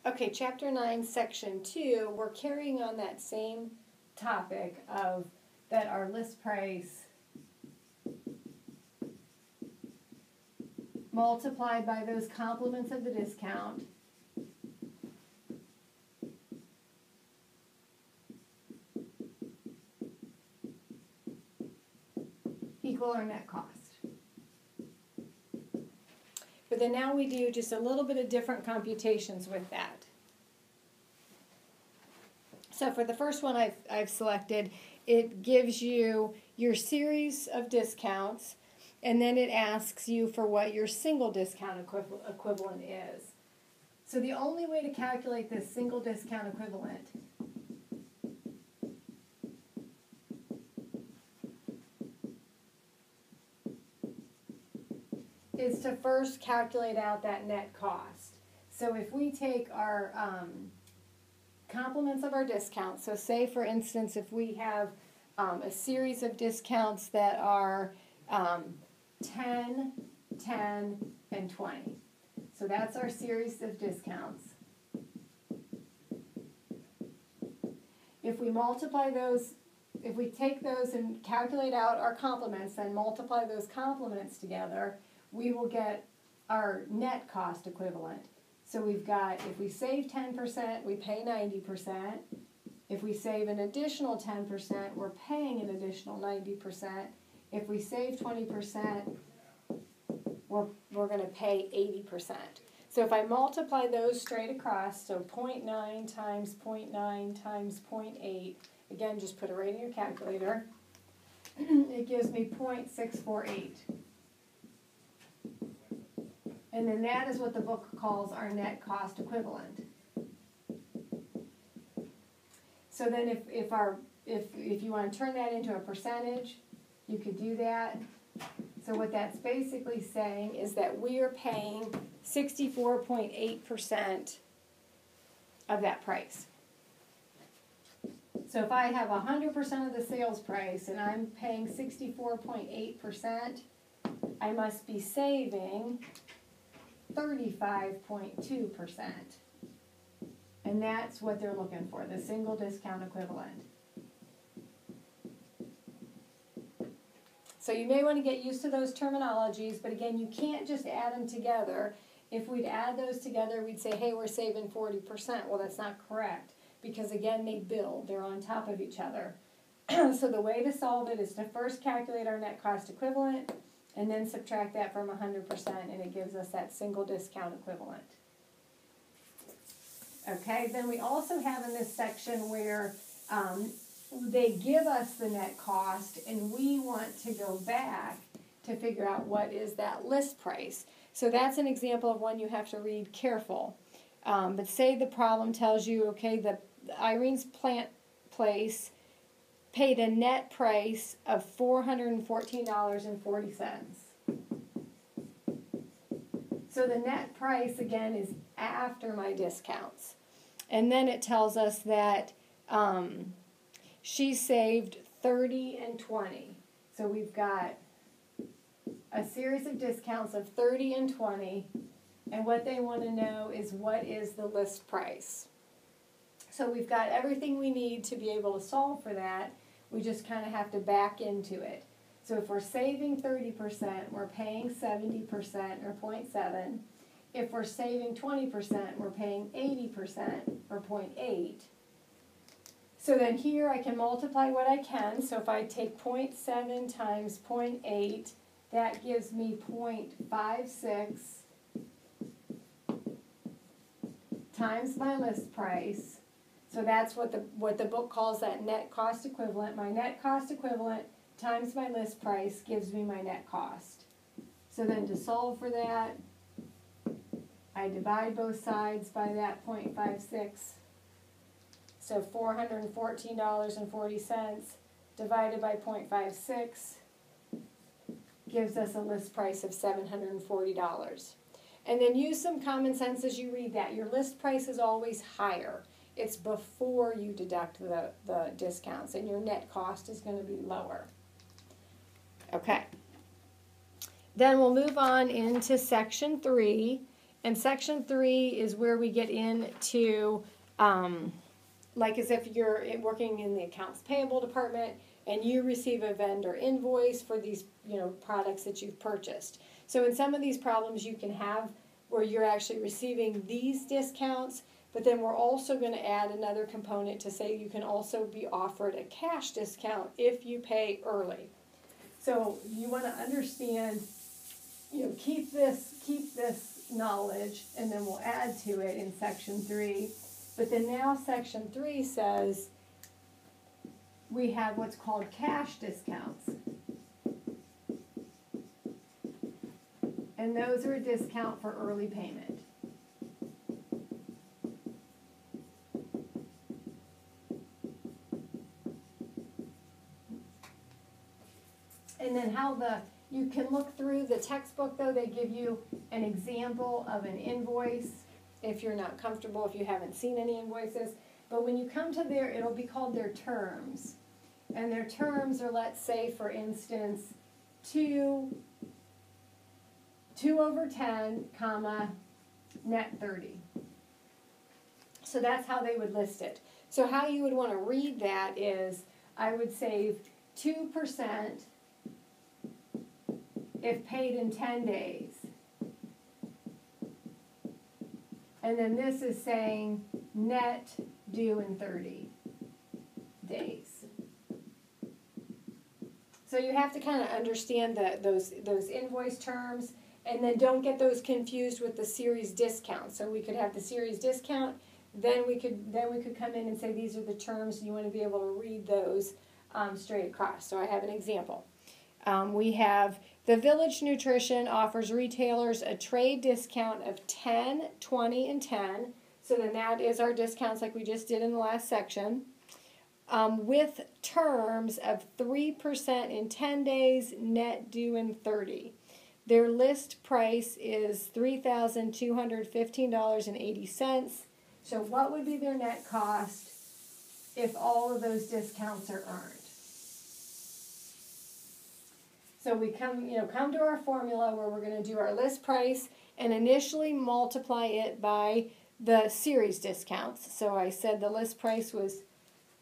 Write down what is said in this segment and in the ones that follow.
Okay, Chapter 9, Section 2, we're carrying on that same topic of that our list price multiplied by those complements of the discount equal our net cost. But then now we do just a little bit of different computations with that. So for the first one I've selected, it gives you your series of discounts, and then it asks you for what your single discount equivalent is. So the only way to calculate this single discount equivalent is to first calculate out that net cost. So if we take our complements of our discounts, so say for instance if we have a series of discounts that are 10, 10, and 20. So that's our series of discounts. If we multiply those, if we take those and calculate out our complements, then multiply those complements together, we will get our net cost equivalent. So we've got, if we save 10%, we pay 90%. If we save an additional 10%, we're paying an additional 90%. If we save 20%, we're going to pay 80%. So if I multiply those straight across, so 0.9 times 0.9 times 0.8, again, just put it right in your calculator, it gives me 0.648. And then that is what the book calls our net cost equivalent. So then if you want to turn that into a percentage, you could do that. So what that's basically saying is that we are paying 64.8% of that price. So if I have 100% of the sales price and I'm paying 64.8%, I must be saving 35.2%. And that's what they're looking for, the single discount equivalent. So you may want to get used to those terminologies, but again, you can't just add them together. If we'd add those together, we'd say, hey, we're saving 40%. Well, that's not correct, because again, they build. They're on top of each other. So the way to solve it is to first calculate our net cost equivalent, and then subtract that from 100%, and it gives us that single discount equivalent. Okay, then we also have in this section where they give us the net cost, and we want to go back to figure out what is that list price. So that's an example of one you have to read careful. But say the problem tells you, okay, the Irene's Plant Place paid a net price of $414.40. So the net price, again, is after my discounts. And then it tells us that she saved 30 and 20. So we've got a series of discounts of 30 and 20. And what they want to know is what is the list price. So we've got everything we need to be able to solve for that. We just kind of have to back into it. So if we're saving 30%, we're paying 70% or 0.7. If we're saving 20%, we're paying 80% or 0.8. So then here I can multiply what I can. So if I take 0.7 times 0.8, that gives me 0.56 times my list price. So that's what the book calls that net cost equivalent. My net cost equivalent times my list price gives me my net cost. So then to solve for that, I divide both sides by that 0.56. So $414.40 divided by 0.56 gives us a list price of $740. And then use some common sense as you read that. Your list price is always higher. It's before you deduct the discounts, and your net cost is going to be lower. Okay. Then we'll move on into section 3, And section 3 is where we get into, like as if you're working in the accounts payable department and you receive a vendor invoice for these, products that you've purchased. So in some of these problems you can have where you're actually receiving these discounts, but then we're also going to add another component to say you can also be offered a cash discount if you pay early. So you want to understand, keep this knowledge, and then we'll add to it in section 3. But then now section 3 says we have what's called cash discounts. And those are a discount for early payment. And then you can look through the textbook, though. They give you an example of an invoice if you're not comfortable, if you haven't seen any invoices. But when you come to there, it'll be called their terms. And their terms are, let's say, for instance, 2/10, comma, net 30. So that's how they would list it. So how you would want to read that is, I would save 2% if paid in 10 days. And then this is saying net due in 30 days. So you have to kind of understand those invoice terms, and then don't get those confused with the series discount. So we could have the series discount, then we could come in and say these are the terms, and you want to be able to read those straight across. So I have an example. We have the Village Nutrition offers retailers a trade discount of 10, 20, and 10. So then that is our discounts like we just did in the last section. With terms of 3% in 10 days, net due in 30. Their list price is $3,215.80. So what would be their net cost if all of those discounts are earned? So we come to our formula where we're going to do our list price and initially multiply it by the series discounts. So I said the list price was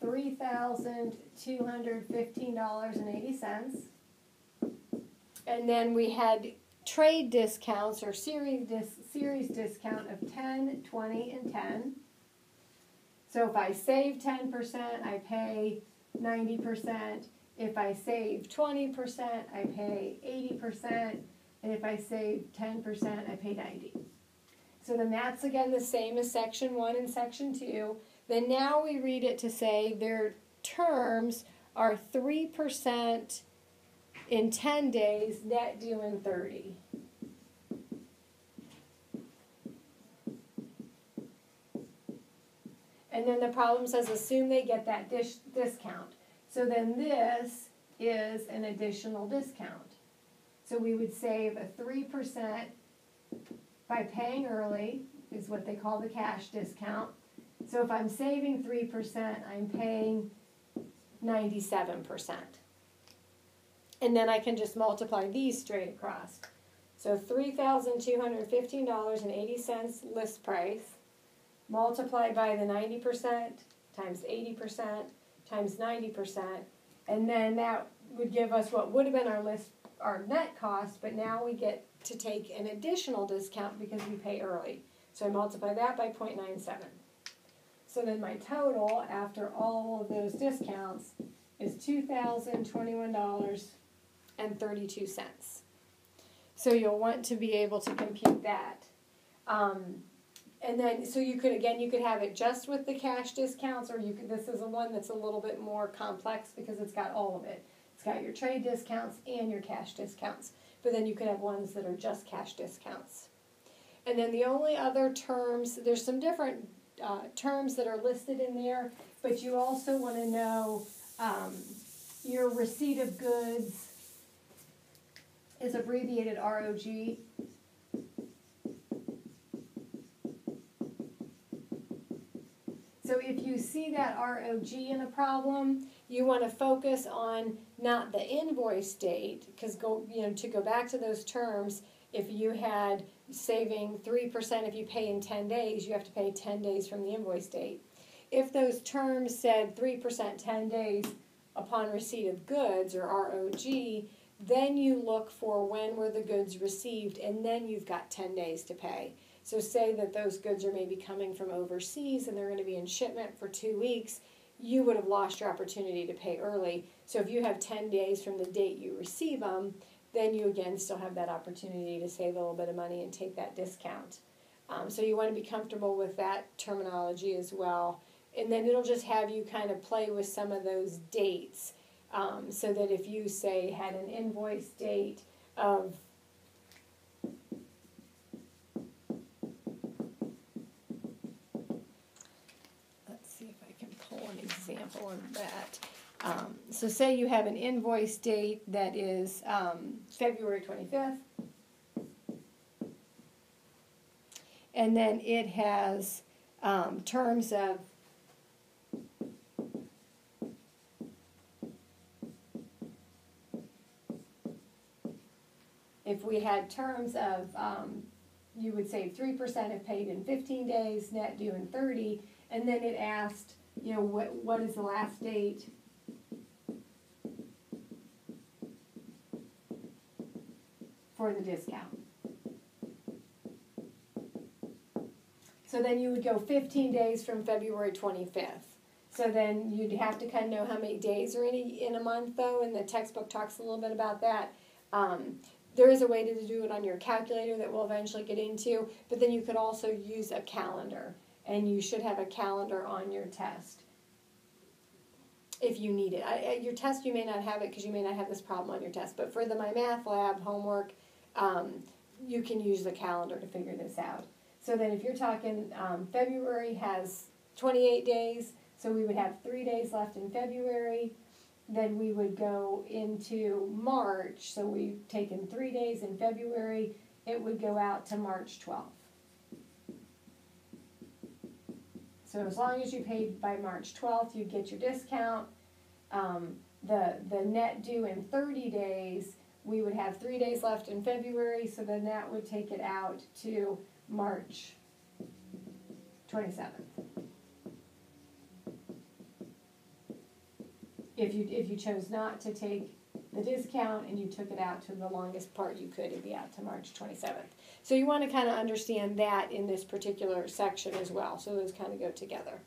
$3,215.80. And then we had trade discounts or series discount of 10, 20, and 10. So if I save 10%, I pay 90%. If I save 20%, I pay 80%. And if I save 10%, I pay 90%. So then that's again the same as section 1 and section 2. Then now we read it to say their terms are 3% in 10 days, net due in 30. And then the problem says assume they get that discount. So then this is an additional discount. So we would save a 3% by paying early, is what they call the cash discount. So if I'm saving 3%, I'm paying 97%. And then I can just multiply these straight across. So $3,215.80 list price, multiplied by the 90% times 80% times 90%, and then that would give us what would have been our net cost, but now we get to take an additional discount because we pay early. So I multiply that by 0.97. So then my total after all of those discounts is $2,021.32. So you'll want to be able to compute that. And then, so you could have it just with the cash discounts, or this is one that's a little bit more complex because it's got all of it. It's got your trade discounts and your cash discounts. But then you could have ones that are just cash discounts. And then the only other terms, there's some different terms that are listed in there, but you also want to know your receipt of goods is abbreviated ROG. So if you see that ROG in a problem, you want to focus on not the invoice date, because to go back to those terms, if you had saving 3% if you pay in 10 days, you have to pay 10 days from the invoice date. If those terms said 3% 10 days upon receipt of goods, or ROG, then you look for when were the goods received, and then you've got 10 days to pay. So say that those goods are maybe coming from overseas and they're going to be in shipment for 2 weeks, you would have lost your opportunity to pay early. So if you have 10 days from the date you receive them, then you again still have that opportunity to save a little bit of money and take that discount. So you want to be comfortable with that terminology as well. And then it'll just have you kind of play with some of those dates, so that if you, say, had an invoice date of example of that. So say you have an invoice date that is February 25th, and then it has terms of if we had terms of you would save 3% if paid in 15 days, net due in 30, and then it asked, you know, what is the last date for the discount. So then you would go 15 days from February 25th. So then you'd have to kind of know how many days are in a month, though, and the textbook talks a little bit about that. There is a way to do it on your calculator that we'll eventually get into, but then you could also use a calendar, and you should have a calendar on your test if you need it. Your test, you may not have it because you may not have this problem on your test, but for the My Math Lab homework, you can use the calendar to figure this out. So then if you're talking February has 28 days, so we would have 3 days left in February. Then we would go into March, so we've taken 3 days in February, it would go out to March 12th. So as long as you paid by March 12th, you'd get your discount. The net due in 30 days, we would have 3 days left in February, so then that would take it out to March 27th. If you chose not to take the discount and you took it out to the longest part you could, it'd be out to March 27th. So you want to kind of understand that in this particular section as well. So those kind of go together.